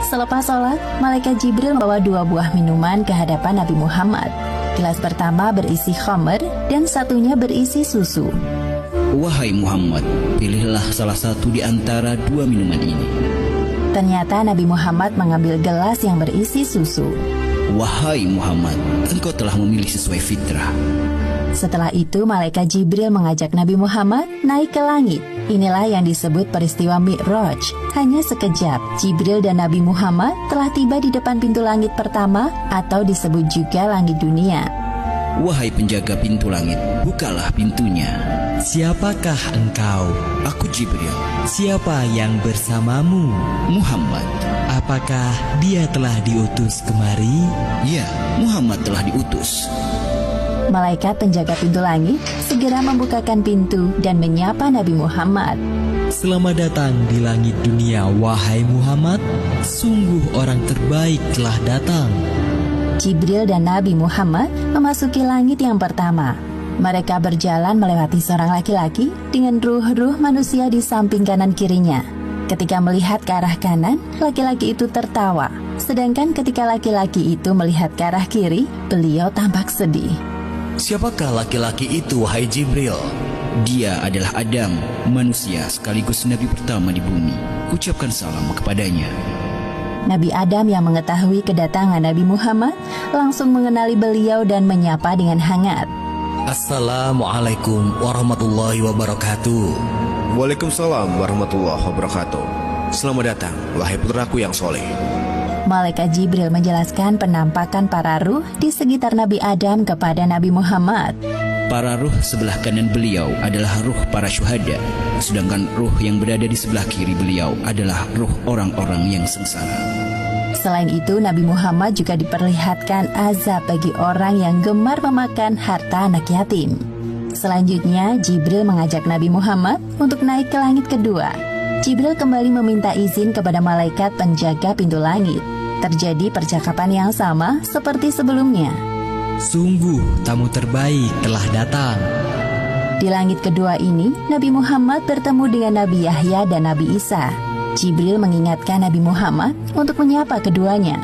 Selepas sholat, malaikat Jibril membawa 2 buah minuman ke hadapan Nabi Muhammad. Gelas pertama berisi khamr dan satunya berisi susu. Wahai Muhammad, pilihlah salah satu di antara 2 minuman ini. Ternyata Nabi Muhammad mengambil gelas yang berisi susu. Wahai Muhammad, engkau telah memilih sesuai fitrah. Setelah itu malaikat Jibril mengajak Nabi Muhammad naik ke langit. Inilah yang disebut peristiwa Mi'raj. Hanya sekejap, Jibril dan Nabi Muhammad telah tiba di depan pintu langit pertama atau disebut juga langit dunia. Wahai penjaga pintu langit, bukalah pintunya. Siapakah engkau? Aku Jibril. Siapa yang bersamamu? Muhammad. Apakah dia telah diutus kemari? Ya, Muhammad telah diutus. Malaikat penjaga pintu langit segera membukakan pintu dan menyapa Nabi Muhammad. Selamat datang di langit dunia, wahai Muhammad. Sungguh orang terbaik telah datang. Jibril dan Nabi Muhammad memasuki langit yang pertama. Mereka berjalan melewati seorang laki-laki dengan ruh-ruh manusia di samping kanan kirinya. Ketika melihat ke arah kanan, laki-laki itu tertawa. Sedangkan ketika laki-laki itu melihat ke arah kiri, beliau tampak sedih. Siapakah laki-laki itu, wahai Jibril? Dia adalah Adam, manusia sekaligus nabi pertama di bumi. Ucapkan salam kepadanya. Nabi Adam yang mengetahui kedatangan Nabi Muhammad langsung mengenali beliau dan menyapa dengan hangat. Assalamualaikum warahmatullahi wabarakatuh. Waalaikumsalam warahmatullahi wabarakatuh. Selamat datang, wahai putraku yang soleh. Malaikat Jibril menjelaskan penampakan para ruh di sekitar Nabi Adam kepada Nabi Muhammad. Para ruh sebelah kanan beliau adalah ruh para syuhada, sedangkan ruh yang berada di sebelah kiri beliau adalah ruh orang-orang yang sengsara. Selain itu, Nabi Muhammad juga diperlihatkan azab bagi orang yang gemar memakan harta anak yatim. Selanjutnya, Jibril mengajak Nabi Muhammad untuk naik ke langit kedua. Jibril kembali meminta izin kepada malaikat penjaga pintu langit. Terjadi percakapan yang sama seperti sebelumnya. Sungguh tamu terbaik telah datang. Di langit kedua ini, Nabi Muhammad bertemu dengan Nabi Yahya dan Nabi Isa. Jibril mengingatkan Nabi Muhammad untuk menyapa keduanya.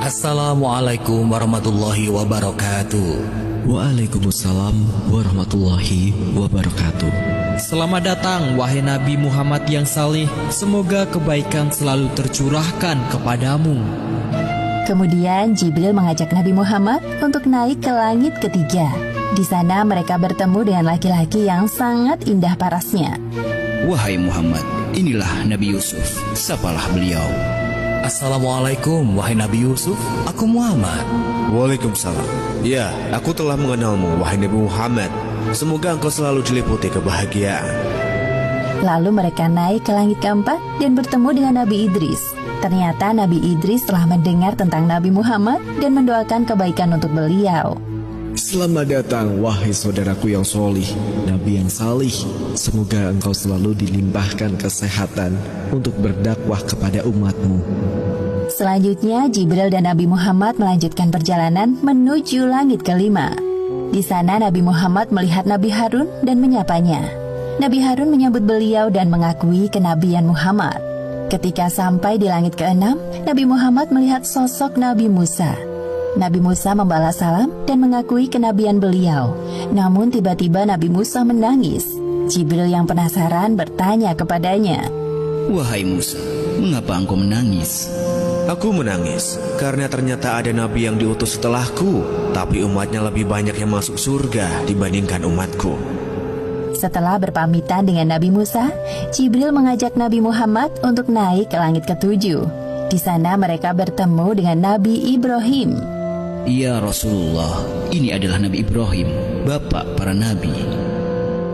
Assalamualaikum warahmatullahi wabarakatuh. Waalaikumsalam warahmatullahi wabarakatuh. Selamat datang wahai Nabi Muhammad yang saleh. Semoga kebaikan selalu tercurahkan kepadamu. Kemudian Jibril mengajak Nabi Muhammad untuk naik ke langit ketiga. Di sana mereka bertemu dengan laki-laki yang sangat indah parasnya. Wahai Muhammad, inilah Nabi Yusuf. Sapalah beliau. Assalamualaikum wahai Nabi Yusuf. Aku Muhammad. Waalaikumsalam. Ya, aku telah mengenalmu, wahai Nabi Muhammad. Semoga engkau selalu diliputi kebahagiaan. Lalu mereka naik ke langit keempat dan bertemu dengan Nabi Idris. Ternyata Nabi Idris telah mendengar tentang Nabi Muhammad dan mendoakan kebaikan untuk beliau. Selamat datang wahai saudaraku yang solih, Nabi yang salih. Semoga engkau selalu dilimpahkan kesehatan untuk berdakwah kepada umatmu. Selanjutnya Jibril dan Nabi Muhammad melanjutkan perjalanan menuju langit kelima. Di sana Nabi Muhammad melihat Nabi Harun dan menyapanya. Nabi Harun menyambut beliau dan mengakui kenabian Muhammad. Ketika sampai di langit keenam, Nabi Muhammad melihat sosok Nabi Musa. Nabi Musa membalas salam dan mengakui kenabian beliau. Namun tiba-tiba Nabi Musa menangis. Jibril yang penasaran bertanya kepadanya. Wahai Musa, mengapa engkau menangis? Aku menangis karena ternyata ada nabi yang diutus setelahku, tapi umatnya lebih banyak yang masuk surga dibandingkan umatku. Setelah berpamitan dengan Nabi Musa, Jibril mengajak Nabi Muhammad untuk naik ke langit ketujuh. Di sana mereka bertemu dengan Nabi Ibrahim. Ya Rasulullah, ini adalah Nabi Ibrahim, bapak para nabi.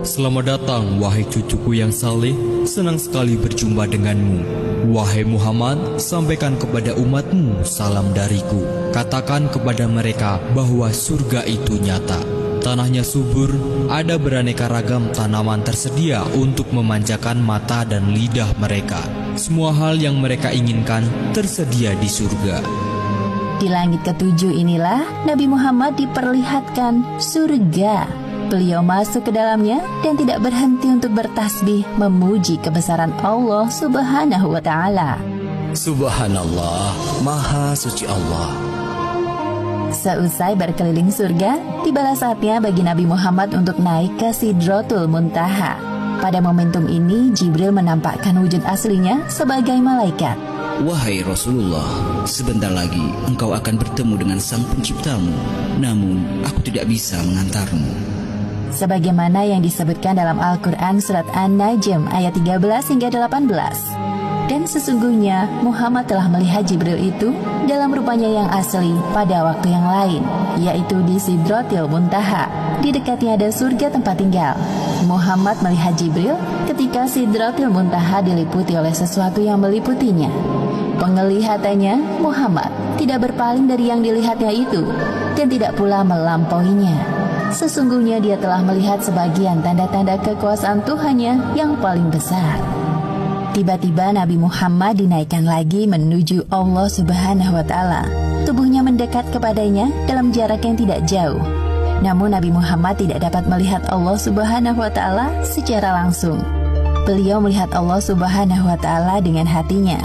Selamat datang wahai cucuku yang saleh. Senang sekali berjumpa denganmu. Wahai Muhammad, sampaikan kepada umatmu salam dariku. Katakan kepada mereka bahwa surga itu nyata. Tanahnya subur, ada beraneka ragam tanaman tersedia untuk memanjakan mata dan lidah mereka. Semua hal yang mereka inginkan tersedia di surga. Di langit ketujuh inilah Nabi Muhammad diperlihatkan surga. Beliau masuk ke dalamnya dan tidak berhenti untuk bertasbih memuji kebesaran Allah Subhanahu wa Ta'ala. Subhanallah, Maha Suci Allah. Seusai berkeliling surga, tibalah saatnya bagi Nabi Muhammad untuk naik ke Sidratul Muntaha. Pada momentum ini, Jibril menampakkan wujud aslinya sebagai malaikat. Wahai Rasulullah, sebentar lagi engkau akan bertemu dengan Sang Penciptamu. Namun, aku tidak bisa mengantarmu. Sebagaimana yang disebutkan dalam Al-Quran surat An-Najm ayat 13 hingga 18. Dan sesungguhnya Muhammad telah melihat Jibril itu dalam rupanya yang asli pada waktu yang lain, yaitu di Sidratil Muntaha. Di dekatnya ada surga tempat tinggal. Muhammad melihat Jibril ketika Sidratil Muntaha diliputi oleh sesuatu yang meliputinya. Penglihatannya, Muhammad tidak berpaling dari yang dilihatnya itu dan tidak pula melampauinya. Sesungguhnya dia telah melihat sebagian tanda-tanda kekuasaan Tuhannya yang paling besar. Tiba-tiba Nabi Muhammad dinaikkan lagi menuju Allah Subhanahu wa Ta'ala. Tubuhnya mendekat kepadanya dalam jarak yang tidak jauh. Namun Nabi Muhammad tidak dapat melihat Allah Subhanahu wa Ta'ala secara langsung. Beliau melihat Allah Subhanahu wa Ta'ala dengan hatinya.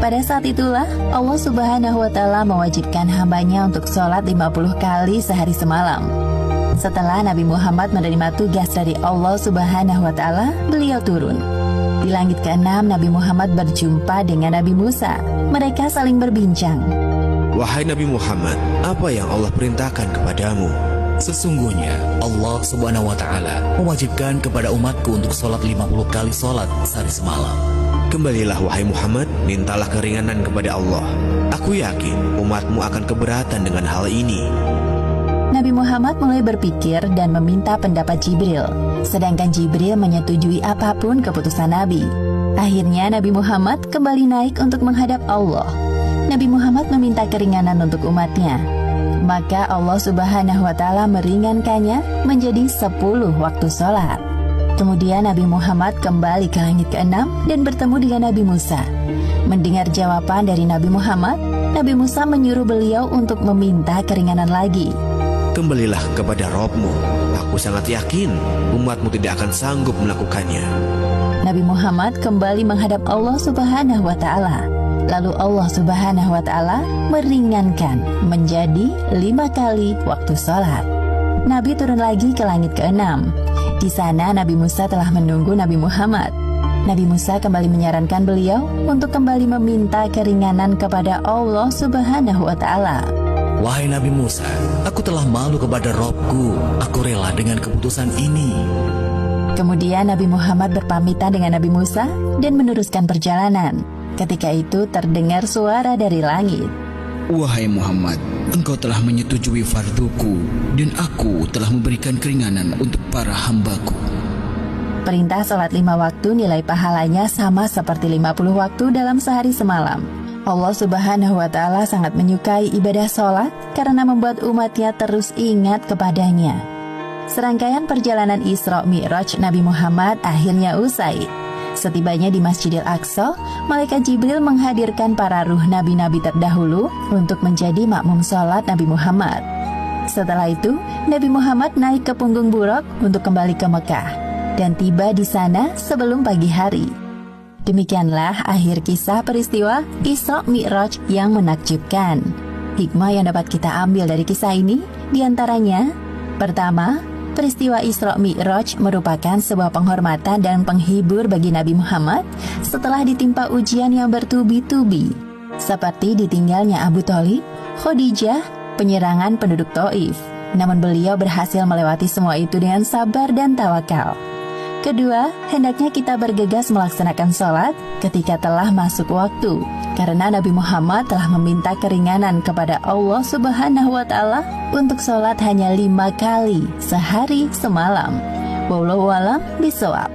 Pada saat itulah Allah Subhanahu wa Ta'ala mewajibkan hambanya untuk sholat 50 kali sehari semalam. Setelah Nabi Muhammad menerima tugas dari Allah Subhanahu wa Ta'ala, beliau turun. Di langit ke-6, Nabi Muhammad berjumpa dengan Nabi Musa. Mereka saling berbincang. Wahai Nabi Muhammad, apa yang Allah perintahkan kepadamu? Sesungguhnya Allah Subhanahu wa Ta'ala mewajibkan kepada umatku untuk sholat 50 kali sholat sehari semalam. Kembalilah wahai Muhammad, mintalah keringanan kepada Allah. Aku yakin umatmu akan keberatan dengan hal ini. Nabi Muhammad mulai berpikir dan meminta pendapat Jibril, sedangkan Jibril menyetujui apapun keputusan Nabi. Akhirnya Nabi Muhammad kembali naik untuk menghadap Allah. Nabi Muhammad meminta keringanan untuk umatnya. Maka Allah Subhanahu wa Ta'ala meringankannya menjadi 10 waktu sholat. Kemudian Nabi Muhammad kembali ke langit ke-6 dan bertemu dengan Nabi Musa. Mendengar jawaban dari Nabi Muhammad, Nabi Musa menyuruh beliau untuk meminta keringanan lagi. Kembalilah kepada Rabb-Mu. Aku sangat yakin umatmu tidak akan sanggup melakukannya. Nabi Muhammad kembali menghadap Allah Subhanahu wa Ta'ala. Lalu Allah Subhanahu wa Ta'ala meringankan menjadi 5 kali waktu sholat. Nabi turun lagi ke langit ke-6. Di sana Nabi Musa telah menunggu Nabi Muhammad. Nabi Musa kembali menyarankan beliau untuk kembali meminta keringanan kepada Allah Subhanahu wa Ta'ala. Wahai Nabi Musa, aku telah malu kepada Robku. Aku rela dengan keputusan ini. Kemudian Nabi Muhammad berpamitan dengan Nabi Musa dan meneruskan perjalanan. Ketika itu terdengar suara dari langit. Wahai Muhammad, engkau telah menyetujui farduku dan aku telah memberikan keringanan untuk para hambaku. Perintah sholat 5 waktu nilai pahalanya sama seperti 50 waktu dalam sehari semalam. Allah Subhanahu wa Ta'ala sangat menyukai ibadah sholat karena membuat umatnya terus ingat kepadanya. Serangkaian perjalanan Isra Mi'raj Nabi Muhammad akhirnya usai. Setibanya di Masjidil Aqsa, Malaikat Jibril menghadirkan para ruh nabi-nabi terdahulu untuk menjadi makmum sholat Nabi Muhammad. Setelah itu, Nabi Muhammad naik ke punggung buruk untuk kembali ke Mekah dan tiba di sana sebelum pagi hari. Demikianlah akhir kisah peristiwa Isra Mi'raj yang menakjubkan. Hikmah yang dapat kita ambil dari kisah ini diantaranya: pertama, peristiwa Isra Mi'raj merupakan sebuah penghormatan dan penghibur bagi Nabi Muhammad setelah ditimpa ujian yang bertubi-tubi, seperti ditinggalnya Abu Thalib, Khadijah, penyerangan penduduk Taif. Namun beliau berhasil melewati semua itu dengan sabar dan tawakal. Kedua, hendaknya kita bergegas melaksanakan sholat ketika telah masuk waktu, karena Nabi Muhammad telah meminta keringanan kepada Allah Subhanahu wa Ta'ala untuk sholat hanya 5 kali sehari semalam. Wallahu a'lam bishawab.